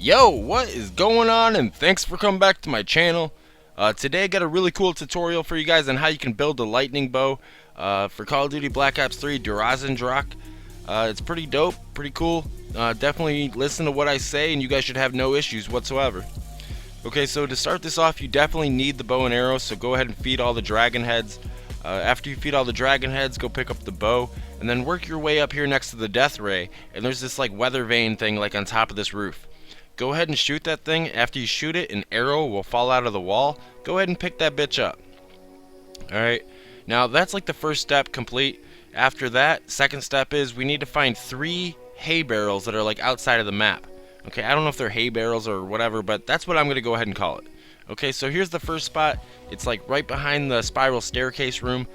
Yo, what is going on, and thanks for coming back to my channel. Today I got a really cool tutorial for you guys on how you can build a lightning bow for Call of Duty Black Ops 3 Eisendrache. It's pretty dope, pretty cool. Definitely listen to what I say and you guys should have no issues whatsoever. Okay, so to start this off, you definitely need the bow and arrow, so go ahead and feed all the dragon heads. After you feed all the dragon heads, go pick up the bow, and then work your way up here next to the death ray, and there's this like weather vane thing like on top of this roof. Go ahead and shoot that thing. After you shoot it, an arrow will fall out of the wall. Go ahead and pick that bitch up. Alright, now that's like the first step complete. After that, second step is we need to find 3 hay barrels that are like outside of the map. Okay, I don't know if they're hay barrels or whatever, but that's what I'm going to go ahead and call it. Okay, so here's the first spot. It's like right behind the spiral staircase room.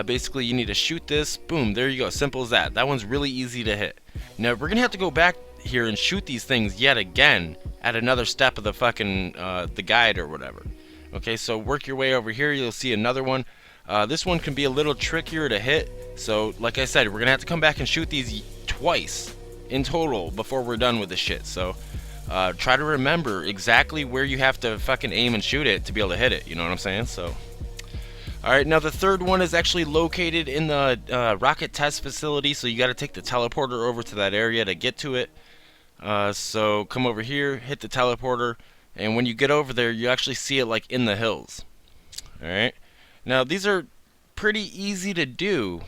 Basically, you need to shoot this. Boom, there you go. Simple as that. That one's really easy to hit. Now, we're going to have to go back here and shoot these things yet again at another step of the fucking the guide or whatever. Okay, so work your way over here. You'll see another one. This one can be a little trickier to hit. So, like I said, we're going to have to come back and shoot these twice in total before we're done with this shit. So try to remember exactly where you have to fucking aim and shoot it to be able to hit it, you know what I'm saying? So alright, now the third one is actually located in the rocket test facility, so you got to take the teleporter over to that area to get to it. So come over here, hit the teleporter, and when you get over there you actually see it like in the hills. Alright, now these are pretty easy to do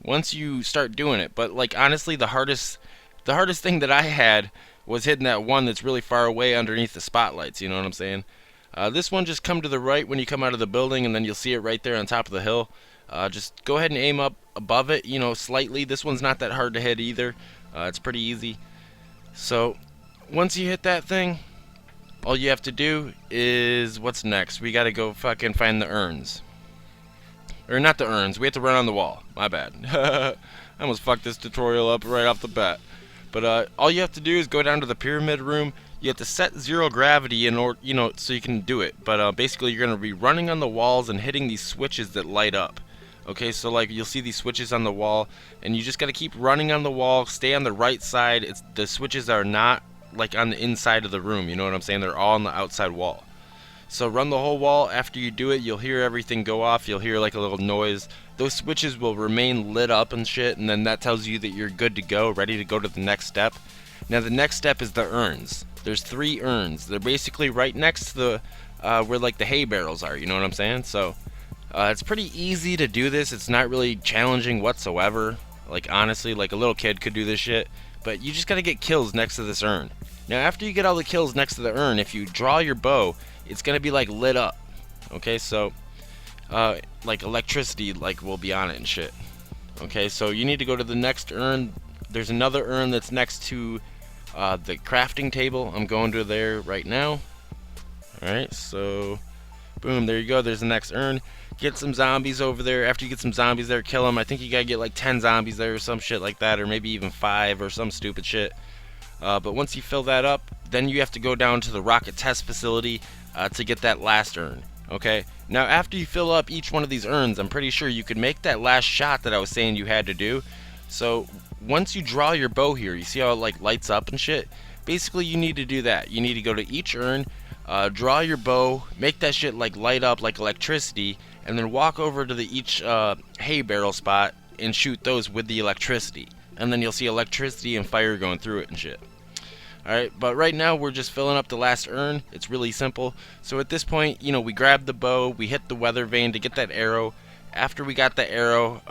once you start doing it, but like honestly the hardest thing that I had was hitting that one that's really far away underneath the spotlights, you know what I'm saying? This one, just come to the right when you come out of the building, and then you'll see it right there on top of the hill. Just go ahead and aim up above it, you know, slightly. This one's not that hard to hit either. It's pretty easy. So once you hit that thing, all you have to do is, what's next? We gotta go fucking find the urns. Or not the urns, we have to run on the wall. My bad. I almost fucked this tutorial up right off the bat. But all you have to do is go down to the pyramid room. You have to set 0 gravity in order, you know, so you can do it. But basically, you're gonna be running on the walls and hitting these switches that light up. Okay, so like you'll see these switches on the wall, and you just gotta keep running on the wall. Stay on the right side. The switches are not like on the inside of the room. You know what I'm saying? They're all on the outside wall. So run the whole wall. After you do it, you'll hear everything go off. You'll hear like a little noise. Those switches will remain lit up and shit, and then that tells you that you're good to go, ready to go to the next step. Now the next step is the urns. There's 3 urns. They're basically right next to the where like the hay barrels are, you know what I'm saying? So it's pretty easy to do this. It's not really challenging whatsoever. Like honestly, like a little kid could do this shit, but you just gotta get kills next to this urn. Now after you get all the kills next to the urn, if you draw your bow, it's gonna be like lit up. Okay, so like electricity like will be on it and shit. Okay, so you need to go to the next urn. There's another urn that's next to the crafting table. I'm going to there right now. Alright, so boom, there you go. There's the next urn. Get some zombies over there. After you get some zombies there, kill them. I think you gotta get like 10 zombies there or some shit like that, or maybe even 5 or some stupid shit. But once you fill that up, then you have to go down to the rocket test facility to get that last urn. Okay, now after you fill up each one of these urns, I'm pretty sure you could make that last shot that I was saying you had to do. So once you draw your bow here, you see how it like lights up and shit? Basically you need to do that. You need to go to each urn, draw your bow, make that shit like light up like electricity, and then walk over to the each hay barrel spot and shoot those with the electricity. And then you'll see electricity and fire going through it and shit. Alright, but right now we're just filling up the last urn. It's really simple. So at this point, you know, we grab the bow, we hit the weather vane to get that arrow. After we got the arrow,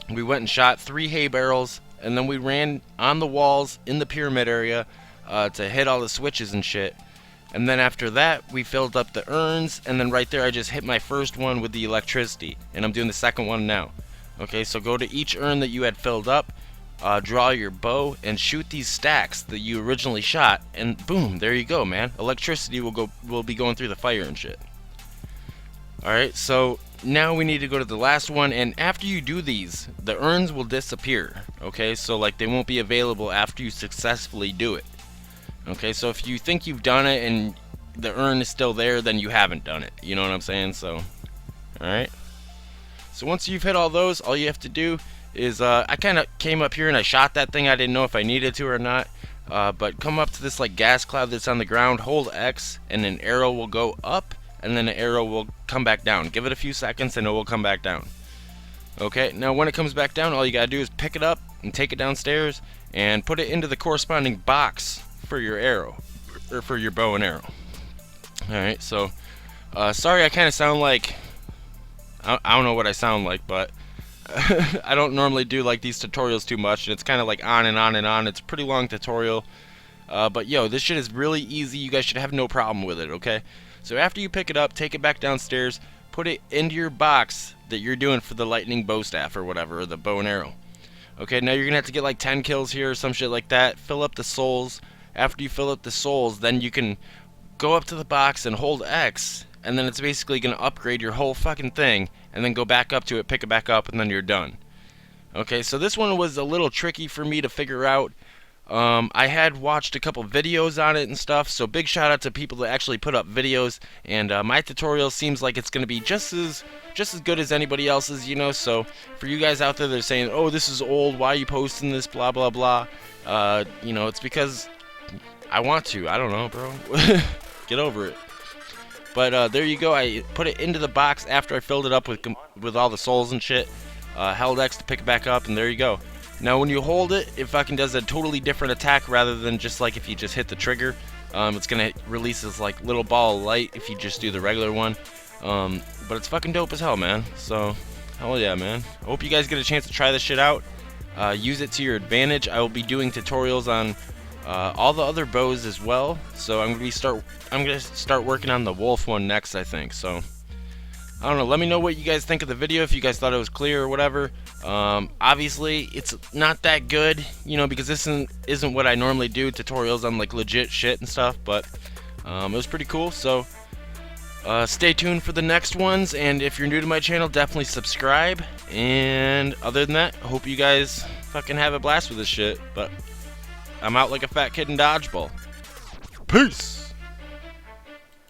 we went and shot 3 hay barrels, and then we ran on the walls in the pyramid area to hit all the switches and shit. And then after that, we filled up the urns, and then right there I just hit my first one with the electricity, and I'm doing the second one now. Okay, so go to each urn that you had filled up, draw your bow, and shoot these stacks that you originally shot, and boom, there you go, man. Electricity will be going through the fire and shit. Alright, so now we need to go to the last one, and after you do these, the urns will disappear. Okay, so like they won't be available after you successfully do it. Okay, so if you think you've done it and the urn is still there, then you haven't done it. You know what I'm saying? So, alright. So once you've hit all those, all you have to do is, I kind of came up here and I shot that thing. I didn't know if I needed to or not. But come up to this like gas cloud that's on the ground, hold X, and an arrow will go up, and then an arrow will come back down. Give it a few seconds and it will come back down. Okay, now when it comes back down, all you gotta do is pick it up and take it downstairs and put it into the corresponding box for your arrow, or for your bow and arrow. Alright, so sorry I kind of sound like, I don't know what I sound like, but I don't normally do like these tutorials too much, and it's kind of like on and on and on. It's a pretty long tutorial, but yo, this shit is really easy. You guys should have no problem with it, okay? So after you pick it up, take it back downstairs, put it into your box that you're doing for the lightning bow staff or whatever, or the bow and arrow. Okay, now you're gonna have to get like 10 kills here or some shit like that. Fill up the souls. After you fill up the souls, then you can go up to the box and hold X, and then it's basically gonna upgrade your whole fucking thing, and then go back up to it, pick it back up, and then you're done. Okay, so this one was a little tricky for me to figure out. I had watched a couple videos on it and stuff, so big shout out to people that actually put up videos, and my tutorial seems like it's gonna be just as good as anybody else's, you know. So for you guys out there that are saying, oh, this is old, why are you posting this, blah blah blah, you know, it's because I want to. I don't know, bro. Get over it. But there you go. I put it into the box after I filled it up with all the souls and shit. Held X to pick it back up, and there you go. Now when you hold it, it fucking does a totally different attack rather than just like if you just hit the trigger. It's gonna release this like little ball of light if you just do the regular one. But it's fucking dope as hell, man. So hell yeah, man. I hope you guys get a chance to try this shit out. Use it to your advantage. I will be doing tutorials on all the other bows as well. So I'm gonna start working on the wolf one next, I think. So I don't know, let me know what you guys think of the video, if you guys thought it was clear or whatever. Obviously it's not that good, you know, because this isn't what I normally do, tutorials on like legit shit and stuff, but it was pretty cool. So stay tuned for the next ones, and if you're new to my channel, definitely subscribe. And other than that, I hope you guys fucking have a blast with this shit. But I'm out like a fat kid in dodgeball. Peace!